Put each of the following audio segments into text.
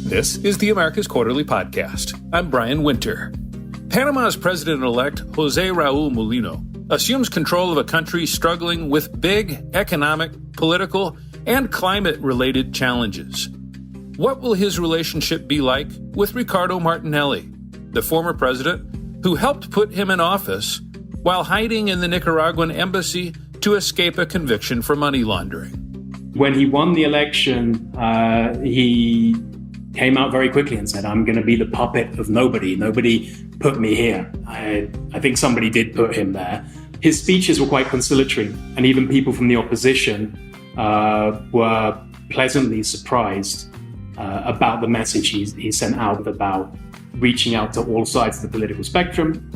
This is the America's Quarterly Podcast. I'm Brian Winter. Panama's president-elect José Raúl Mulino assumes control of a country struggling with big economic, political, and climate-related challenges. What will his relationship be like with Ricardo Martinelli, the former president who helped put him in office while hiding in the Nicaraguan embassy to escape a conviction for money laundering? When he won the election, he came out very quickly and said, I'm going to be the puppet of nobody. Nobody put me here. I think somebody did put him there. His speeches were quite conciliatory, and even people from the opposition were pleasantly surprised about the message he sent out about reaching out to all sides of the political spectrum.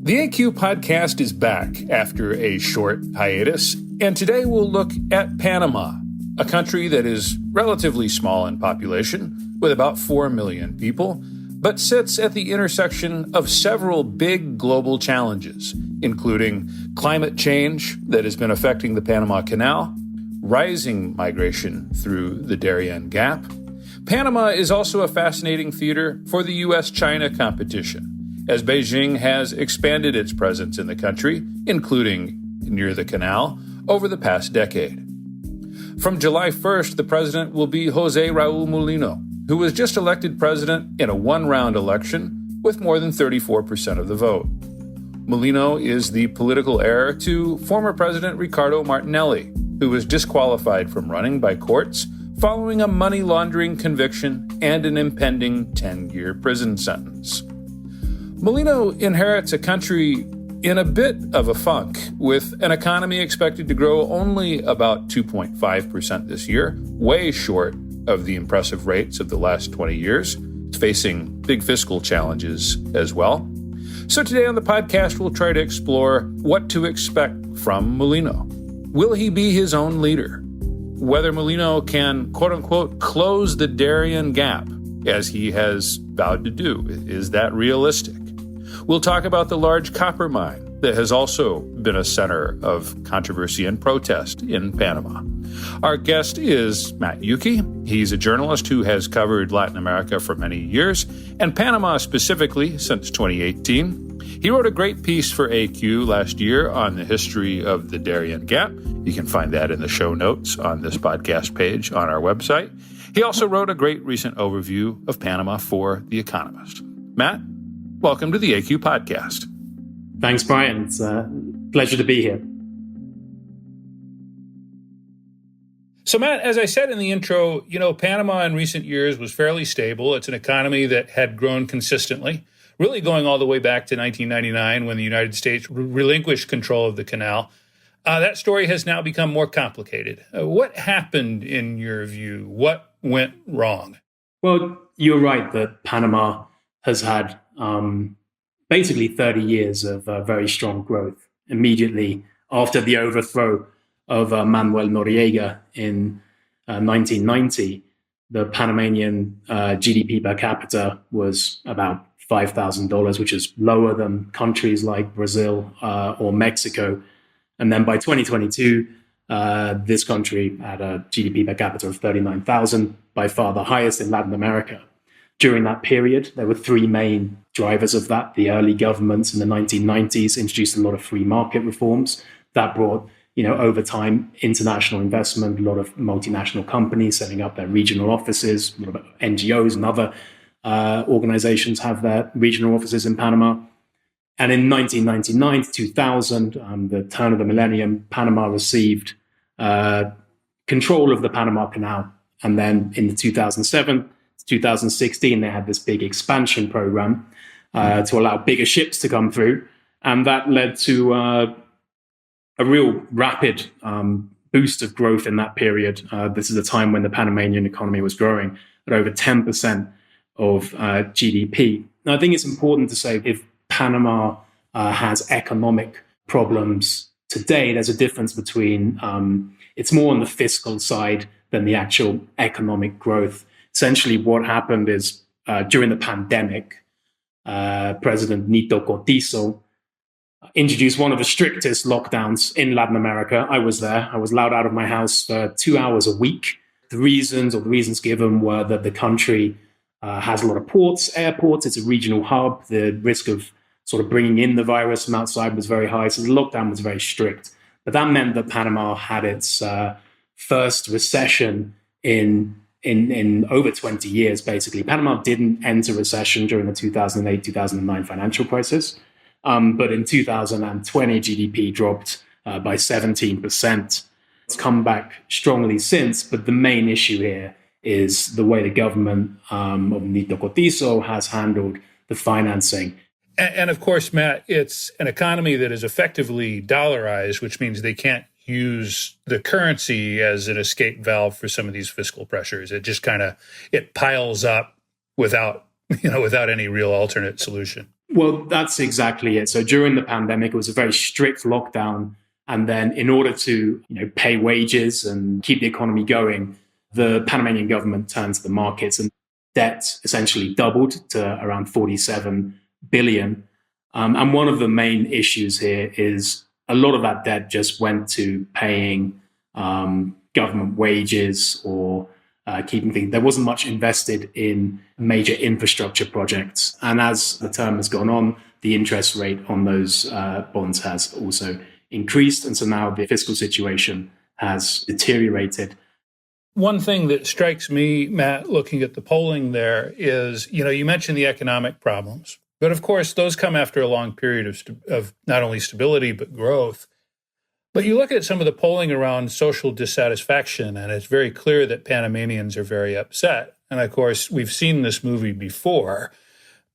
The AQ podcast is back after a short hiatus, and today we'll look at Panama, a country that is relatively small in population, with about 4 million people, but sits at the intersection of several big global challenges, including climate change that has been affecting the Panama Canal, rising migration through the Darien Gap. Panama is also a fascinating theater for the U.S. China competition, as Beijing has expanded its presence in the country, including near the canal, over the past decade. From July 1st, the president will be José Raúl Mulino, who was just elected president in a one-round election with more than 34% of the vote. Mulino is the political heir to former President Ricardo Martinelli, who was disqualified from running by courts following a money laundering conviction and an impending 10-year prison sentence. Mulino inherits a country in a bit of a funk, with an economy expected to grow only about 2.5% this year, way short of the impressive rates of the last 20 years. It's facing big fiscal challenges as well. So today on the podcast, we'll try to explore what to expect from Mulino. Will he be his own leader? Whether Mulino can, quote-unquote, close the Darien Gap, as he has vowed to do. Is that realistic? We'll talk about the large copper mine that has also been a center of controversy and protest in Panama. Our guest is Mat Youkee. He's a journalist who has covered Latin America for many years, and Panama specifically since 2018. He wrote a great piece for AQ last year on the history of the Darien Gap. You can find that in the show notes on this podcast page on our website. He also wrote a great recent overview of Panama for The Economist. Mat, welcome to the AQ podcast. Thanks, Brian. It's a pleasure to be here. So, Mat, as I said in the intro, Panama in recent years was fairly stable. It's an economy that had grown consistently, really going all the way back to 1999 when the United States relinquished control of the canal. That story has now become more complicated. What happened in your view? What went wrong? Well, you're right that Panama has had basically 30 years of very strong growth. Immediately after the overthrow of Manuel Noriega in 1990, the Panamanian GDP per capita was about $5,000, which is lower than countries like Brazil or Mexico. And then by 2022, this country had a GDP per capita of $39,000, by far the highest in Latin America. During that period, there were three main drivers of that. The early governments in the 1990s introduced a lot of free market reforms that brought, over time, international investment, a lot of multinational companies setting up their regional offices, a lot of NGOs and other organizations have their regional offices in Panama. And in 1999 to 2000, the turn of the millennium, Panama received control of the Panama Canal. And then in 2007 to 2016, they had this big expansion program to allow bigger ships to come through. And that led to a real rapid boost of growth in that period. This is a time when the Panamanian economy was growing at over 10% of GDP. Now, I think it's important to say if Panama has economic problems today, there's a difference between it's more on the fiscal side than the actual economic growth. Essentially, what happened is during the pandemic, President Nito Cortizo introduced one of the strictest lockdowns in Latin America. I was there. I was allowed out of my house for 2 hours a week. The reasons given were that the country has a lot of ports, airports. It's a regional hub. The risk of sort of bringing in the virus from outside was very high. So the lockdown was very strict. But that meant that Panama had its first recession in over 20 years, basically. Panama didn't enter recession during the 2008-2009 financial crisis. But in 2020, GDP dropped by 17%. It's come back strongly since, but the main issue here is the way the government of Nito Cotizo has handled the financing. And of course, Matt, it's an economy that is effectively dollarized, which means they can't use the currency as an escape valve for some of these fiscal pressures. It just it piles up without any real alternate solution. Well, that's exactly it. So during the pandemic, it was a very strict lockdown. And then in order to pay wages and keep the economy going, the Panamanian government turned to the markets, and debt essentially doubled to around 47 billion. And one of the main issues here is a lot of that debt just went to paying government wages or keeping things. There wasn't much invested in major infrastructure projects. And as the term has gone on, the interest rate on those bonds has also increased. And so now the fiscal situation has deteriorated. One thing that strikes me, Matt, looking at the polling there is, you mentioned the economic problems. But of course, those come after a long period of not only stability, but growth. But you look at some of the polling around social dissatisfaction, and it's very clear that Panamanians are very upset. And of course, we've seen this movie before.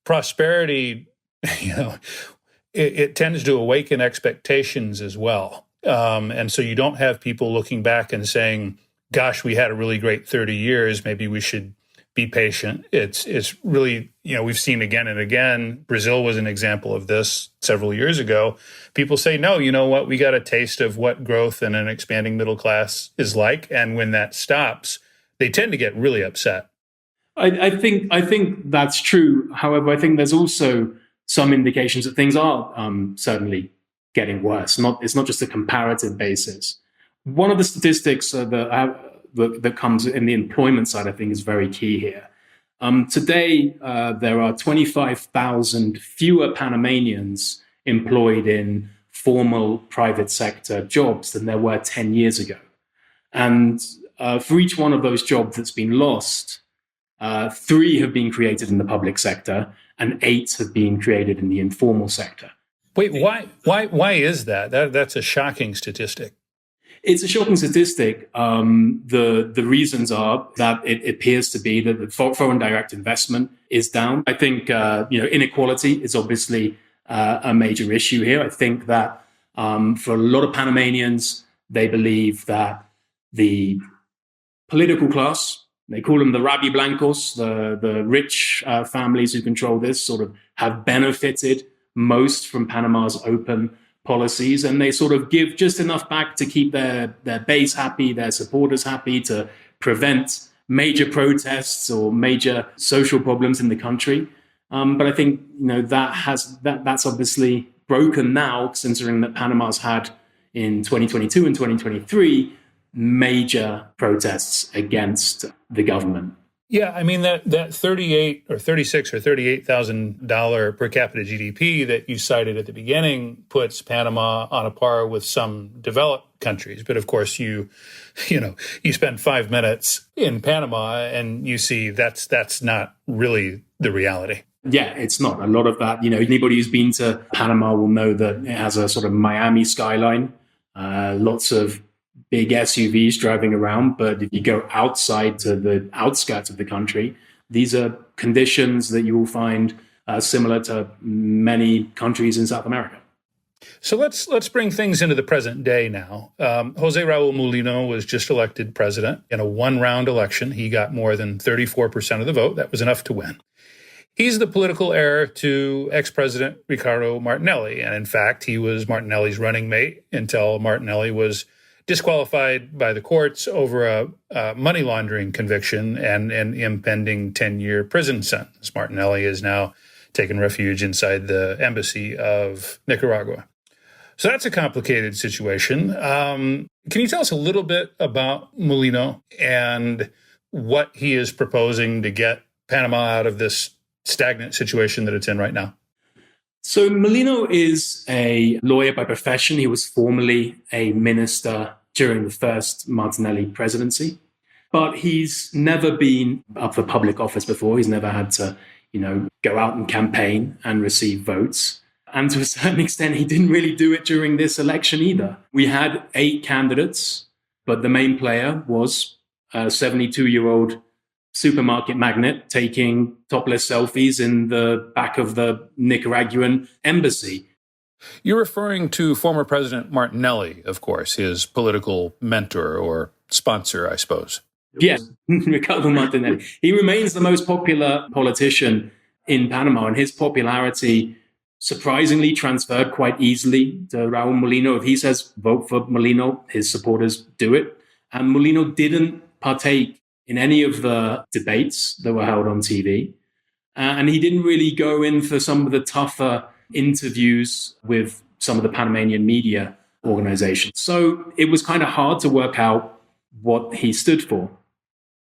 Prosperity, it tends to awaken expectations as well. And so you don't have people looking back and saying, gosh, we had a really great 30 years. Maybe we should be patient. It's really, we've seen again and again. Brazil was an example of this several years ago. People say, no, you know what? We got a taste of what growth and an expanding middle class is like. And when that stops, they tend to get really upset. I think that's true. However, I think there's also some indications that things are certainly getting worse. It's not just a comparative basis. One of the statistics that comes in the employment side, I think, is very key here. Today, there are 25,000 fewer Panamanians employed in formal private sector jobs than there were 10 years ago. And for each one of those jobs that's been lost, 3 have been created in the public sector and 8 have been created in the informal sector. Wait, why is that? That's a shocking statistic. It's a shocking statistic. The reasons are that it appears to be that the foreign direct investment is down. I think inequality is obviously a major issue here. I think that for a lot of Panamanians, they believe that the political class, they call them the Rabi Blancos, the rich families who control this, sort of have benefited most from Panama's open policies, and they sort of give just enough back to keep their base happy, their supporters happy, to prevent major protests or major social problems in the country. But I think that's obviously broken now, considering that Panama's had in 2022 and 2023 major protests against the government. Yeah, I mean that $38 or $36 or $38,000 per capita GDP that you cited at the beginning puts Panama on a par with some developed countries. But of course, you spend 5 minutes in Panama and you see that's not really the reality. Yeah, it's not. A lot of that, anybody who's been to Panama will know that it has a sort of Miami skyline, lots of big SUVs driving around. But if you go outside to the outskirts of the country, these are conditions that you will find similar to many countries in South America. So let's bring things into the present day now. José Raúl Mulino was just elected president in a one-round election. He got more than 34% of the vote. That was enough to win. He's the political heir to ex-president Ricardo Martinelli. And in fact, he was Martinelli's running mate until Martinelli was disqualified by the courts over a money laundering conviction and an impending 10-year prison sentence. Martinelli is now taken refuge inside the embassy of Nicaragua. So that's a complicated situation. Can you tell us a little bit about Mulino and what he is proposing to get Panama out of this stagnant situation that it's in right now? So Mulino is a lawyer by profession. He was formerly a minister during the first Martinelli presidency, but he's never been up for public office before. He's never had to, go out and campaign and receive votes. And to a certain extent, he didn't really do it during this election either. We had 8 candidates, but the main player was a 72-year-old supermarket magnate taking topless selfies in the back of the Nicaraguan embassy. You're referring to former President Martinelli, of course, his political mentor or sponsor, I suppose. Yes, Ricardo Martinelli. He remains the most popular politician in Panama, and his popularity surprisingly transferred quite easily to Raúl Mulino. If he says vote for Mulino, his supporters do it. And Mulino didn't partake in any of the debates that were held on TV. And he didn't really go in for some of the tougher interviews with some of the Panamanian media organizations. So it was kind of hard to work out what he stood for.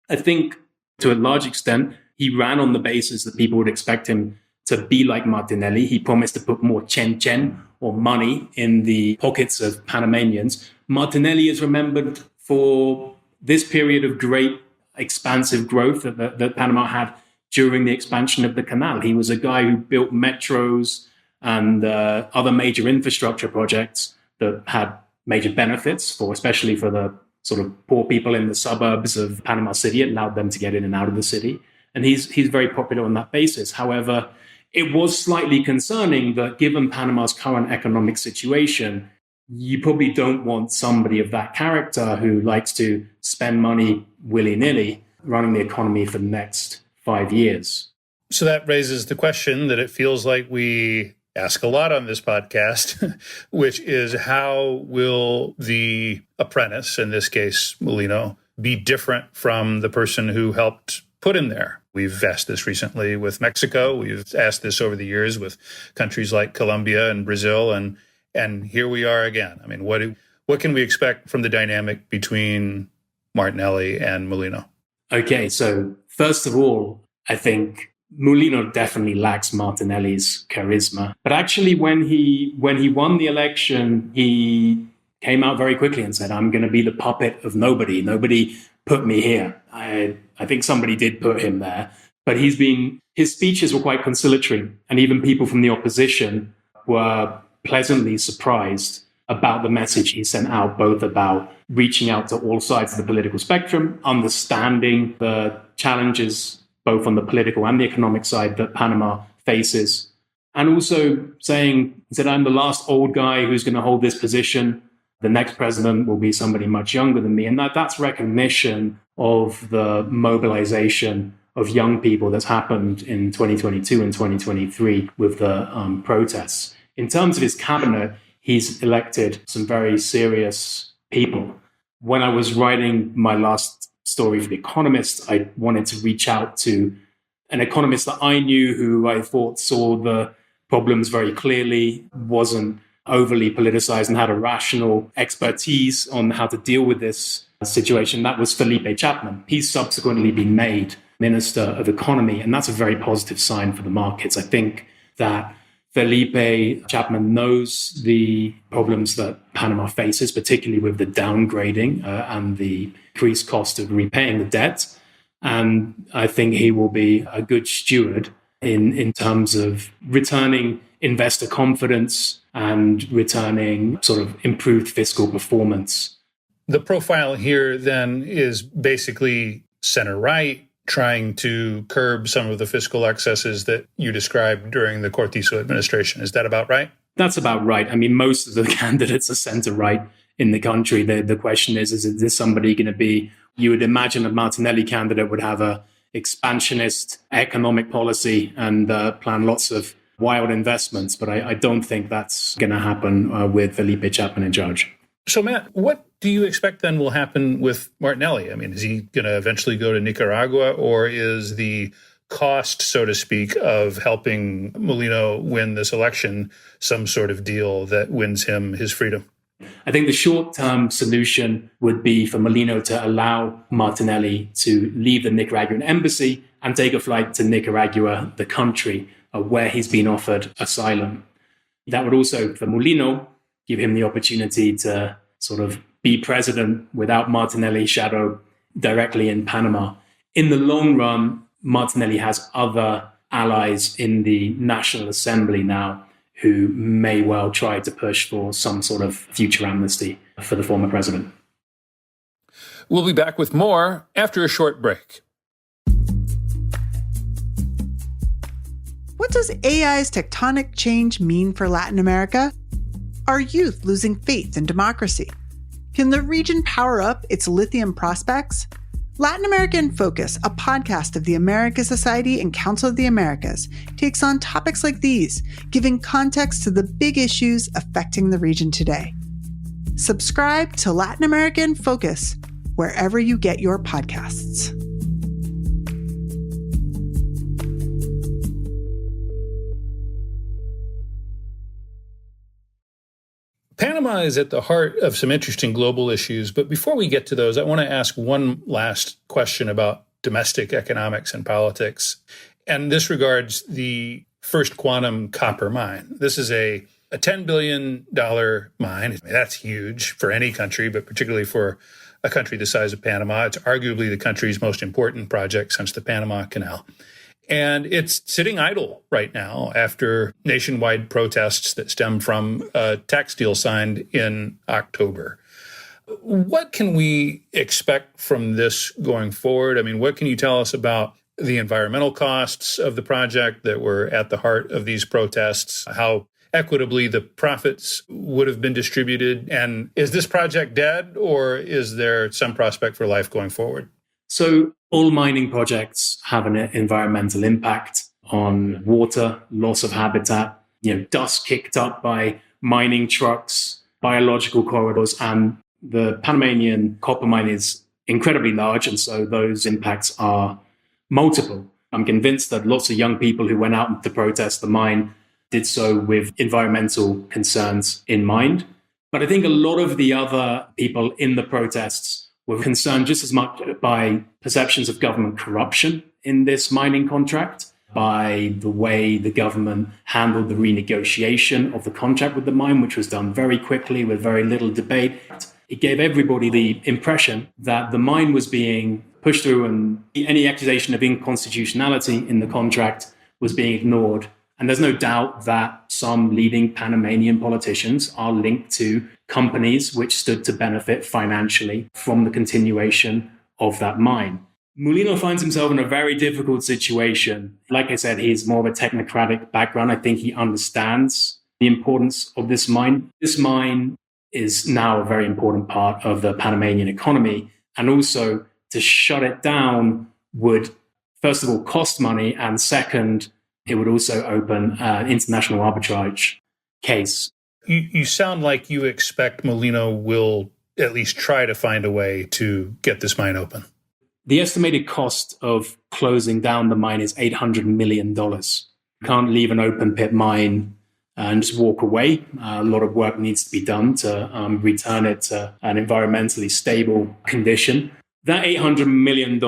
I think to a large extent, he ran on the basis that people would expect him to be like Martinelli. He promised to put more chen or money in the pockets of Panamanians. Martinelli is remembered for this period of great expansive growth that Panama had during the expansion of the canal. He was a guy who built metros and other major infrastructure projects that had major benefits especially for the sort of poor people in the suburbs of Panama City. It allowed them to get in and out of the city. And he's very popular on that basis. However, it was slightly concerning that given Panama's current economic situation, you probably don't want somebody of that character who likes to spend money willy-nilly running the economy for the next 5 years. So that raises the question that it feels like we ask a lot on this podcast, which is how will the apprentice, in this case, Mulino, be different from the person who helped put him there? We've asked this recently with Mexico. We've asked this over the years with countries like Colombia and Brazil. And here we are again. I mean, what can we expect from the dynamic between Martinelli and Mulino? Okay, so first of all, I think Mulino definitely lacks Martinelli's charisma. But actually, when he won the election, he came out very quickly and said, I'm going to be the puppet of nobody. Nobody put me here. I think somebody did put him there. But his speeches were quite conciliatory. And even people from the opposition were pleasantly surprised about the message he sent out, both about reaching out to all sides of the political spectrum, understanding the challenges, both on the political and the economic side, that Panama faces, and also saying, he said, I'm the last old guy who's going to hold this position. The next president will be somebody much younger than me. And that's recognition of the mobilization of young people that's happened in 2022 and 2023 with the protests. In terms of his cabinet, he's elected some very serious people. When I was writing my last story for The Economist, I wanted to reach out to an economist that I knew who I thought saw the problems very clearly, wasn't overly politicized, and had a rational expertise on how to deal with this situation. That was Felipe Chapman. He's subsequently been made Minister of Economy, and that's a very positive sign for the markets. I think that Felipe Chapman knows the problems that Panama faces, particularly with the downgrading and the increased cost of repaying the debt. And I think he will be a good steward in terms of returning investor confidence and returning sort of improved fiscal performance. The profile here then is basically center-right, trying to curb some of the fiscal excesses that you described during the Cortizo administration. Is that about right? That's about right. I mean, most of the candidates are center-right in the country. The question is this somebody going to be, you would imagine a Martinelli candidate would have a expansionist economic policy and plan lots of wild investments, but I don't think that's going to happen with Felipe Chapman in charge. So, Matt, what do you expect then will happen with Martinelli? I mean, is he going to eventually go to Nicaragua, or is the cost, so to speak, of helping Mulino win this election some sort of deal that wins him his freedom? I think the short-term solution would be for Mulino to allow Martinelli to leave the Nicaraguan embassy and take a flight to Nicaragua, the country, where he's been offered asylum. That would also, for Mulino, give him the opportunity to sort of be president without Martinelli's shadow directly in Panama. In the long run, Martinelli has other allies in the National Assembly now who may well try to push for some sort of future amnesty for the former president. We'll be back with more after a short break. What does AI's tectonic change mean for Latin America? Are youth losing faith in democracy? Can the region power up its lithium prospects? Latin America in Focus, a podcast of the America Society and Council of the Americas, takes on topics like these, giving context to the big issues affecting the region today. Subscribe to Latin America in Focus wherever you get your podcasts. Panama is at the heart of some interesting global issues, but before we get to those, I want to ask one last question about domestic economics and politics. And this regards the First Quantum copper mine. This is a $10 billion mine. I mean, that's huge for any country, but particularly for a country the size of Panama. It's arguably the country's most important project since the Panama Canal. And it's sitting idle right now after nationwide protests that stem from a tax deal signed in October. What can we expect from this going forward? I mean, what can you tell us about the environmental costs of the project that were at the heart of these protests, how equitably the profits would have been distributed? And is this project dead, or is there some prospect for life going forward? So all mining projects have an environmental impact on water, loss of habitat, dust kicked up by mining trucks, biological corridors, and the Panamanian copper mine is incredibly large, and so those impacts are multiple. I'm convinced that lots of young people who went out to protest the mine did so with environmental concerns in mind. But I think a lot of the other people in the protests were concerned just as much by perceptions of government corruption in this mining contract, by the way the government handled the renegotiation of the contract with the mine, which was done very quickly with very little debate. It gave everybody the impression that the mine was being pushed through and any accusation of inconstitutionality in the contract was being ignored. And there's no doubt that some leading Panamanian politicians are linked to companies which stood to benefit financially from the continuation of that mine. Mulino finds himself in a very difficult situation. Like I said, he's more of a technocratic background. I think he understands the importance of this mine. This mine is now a very important part of the Panamanian economy. And also to shut it down would, first of all, cost money. And second, it would also open an international arbitrage case. You sound like you expect Mulino will at least try to find a way to get this mine open. The estimated cost of closing down the mine is $800 million. You can't leave an open pit mine and just walk away. A lot of work needs to be done to return it to an environmentally stable condition. That $800 million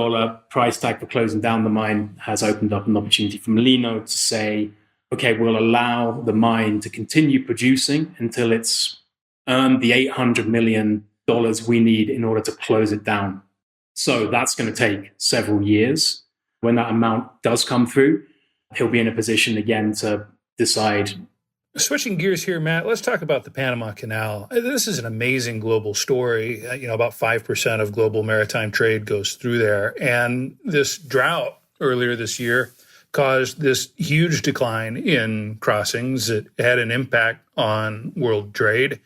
price tag for closing down the mine has opened up an opportunity for Mulino to say, okay, we'll allow the mine to continue producing until it's earned the $800 million we need in order to close it down. So that's going to take several years. When that amount does come through, he'll be in a position again to decide. Switching gears here, Matt, let's talk about the Panama Canal. This is an amazing global story. About 5% of global maritime trade goes through there. And this drought earlier this year caused this huge decline in crossings. It had an impact on world trade.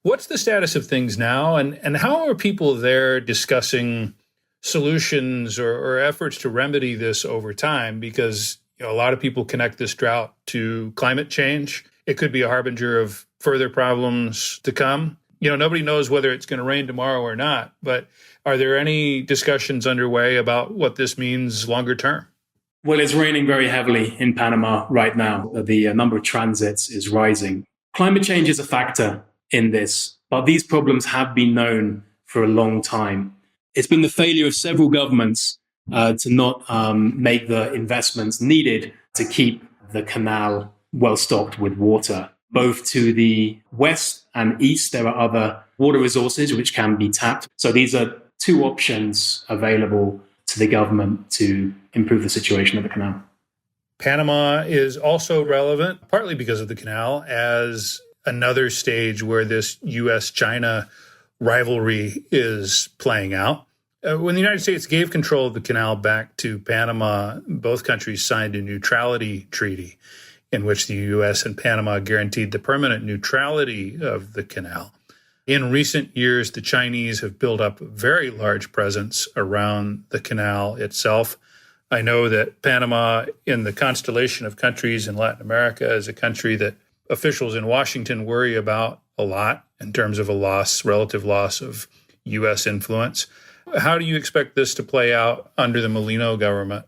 What's the status of things now? And how are people there discussing solutions or efforts to remedy this over time? Because a lot of people connect this drought to climate change. It could be a harbinger of further problems to come. Nobody knows whether it's going to rain tomorrow or not, but are there any discussions underway about what this means longer term? Well, it's raining very heavily in Panama right now. The number of transits is rising. Climate change is a factor in this, but these problems have been known for a long time. It's been the failure of several governments to not make the investments needed to keep the canal well stocked with water. Both to the west and east, there are other water resources which can be tapped. So these are two options available to the government to improve the situation of the canal. Panama is also relevant, partly because of the canal, as another stage where this U.S. China rivalry is playing out. When the United States gave control of the canal back to Panama, both countries signed a neutrality treaty in which the U.S. and Panama guaranteed the permanent neutrality of the canal. In recent years, the Chinese have built up a very large presence around the canal itself. I know that Panama, in the constellation of countries in Latin America, is a country that officials in Washington worry about a lot in terms of relative loss of U.S. influence. How do you expect this to play out under the Mulino government?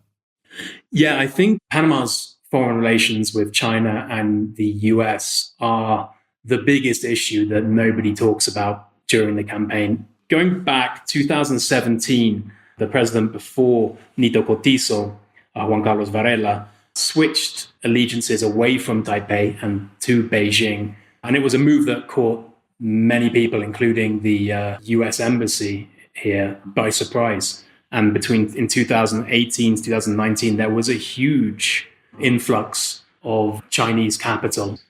Yeah, I think Panama's foreign relations with China and the U.S. are the biggest issue that nobody talks about during the campaign. Going back 2017, the president before Nito Cortizo, Juan Carlos Varela, switched allegiances away from Taipei and to Beijing. And it was a move that caught many people, including the U.S. embassy here, by surprise. And in 2018 to 2019, there was a huge influx of Chinese capital.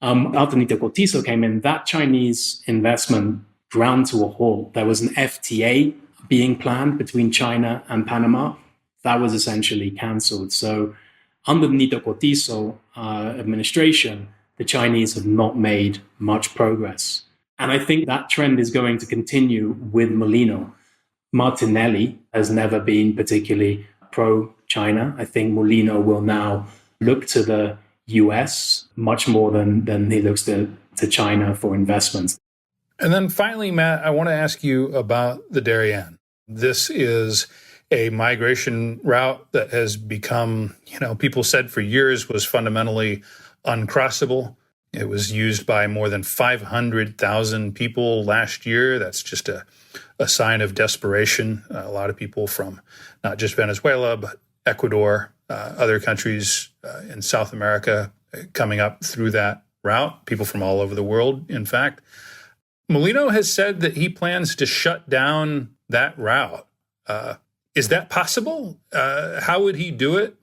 After Nito Cortizo came in, that Chinese investment ground to a halt. There was an FTA being planned between China and Panama. That was essentially cancelled. So under the Nito Cortizo administration, the Chinese have not made much progress. And I think that trend is going to continue with Mulino. Martinelli has never been particularly pro-China. I think Mulino will now look to the US much more than he looks to China for investments. And then finally, Matt, I want to ask you about the Darien. This is a migration route that has become, people said for years was fundamentally uncrossable. It was used by more than 500,000 people last year. That's just a sign of desperation. A lot of people from not just Venezuela, but Ecuador, other countries in South America coming up through that route, people from all over the world, in fact. Mulino has said that he plans to shut down that route. Is that possible? How would he do it?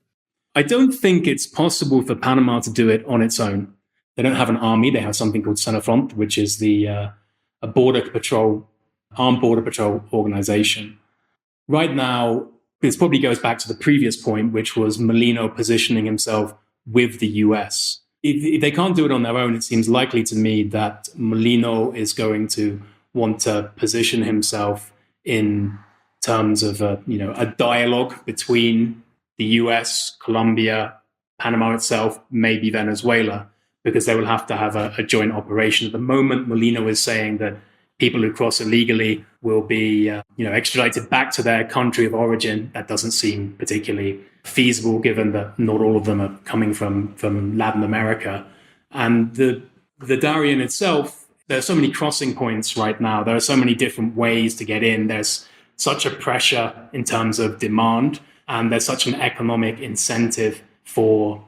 I don't think it's possible for Panama to do it on its own. They don't have an army. They have something called Senafront, which is a armed border patrol organization. Right now, this probably goes back to the previous point, which was Mulino positioning himself with the US. If they can't do it on their own, it seems likely to me that Mulino is going to want to position himself in terms of a dialogue between the US, Colombia, Panama itself, maybe Venezuela, because they will have to have a joint operation. At the moment, Mulino is saying that people who cross illegally will be extradited back to their country of origin. That doesn't seem particularly feasible, given that not all of them are coming from Latin America. And the Darien itself, there are so many crossing points right now. There are so many different ways to get in. There's such a pressure in terms of demand, and there's such an economic incentive for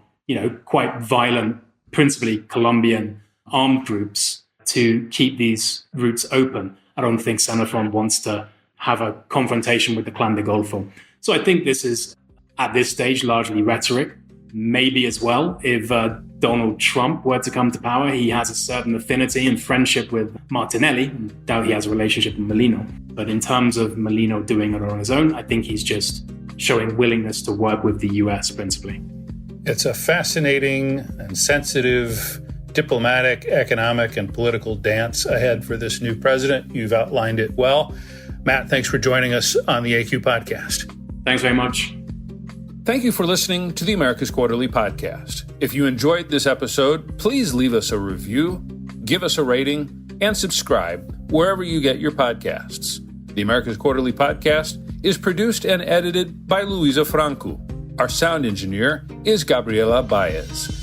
quite violent, principally Colombian armed groups to keep these routes open. I don't think Senafront wants to have a confrontation with the Clan de Golfo. So I think this is, at this stage, largely rhetoric. Maybe as well, if Donald Trump were to come to power, he has a certain affinity and friendship with Martinelli. Doubt he has a relationship with Mulino. But in terms of Mulino doing it on his own, I think he's just showing willingness to work with the US principally. It's a fascinating and sensitive diplomatic, economic, and political dance ahead for this new president. You've outlined it well. Matt, thanks for joining us on the AQ Podcast. Thanks very much. Thank you for listening to the America's Quarterly Podcast. If you enjoyed this episode, please leave us a review, give us a rating, and subscribe wherever you get your podcasts. The America's Quarterly Podcast is produced and edited by Luisa Franco. Our sound engineer is Gabriela Baez.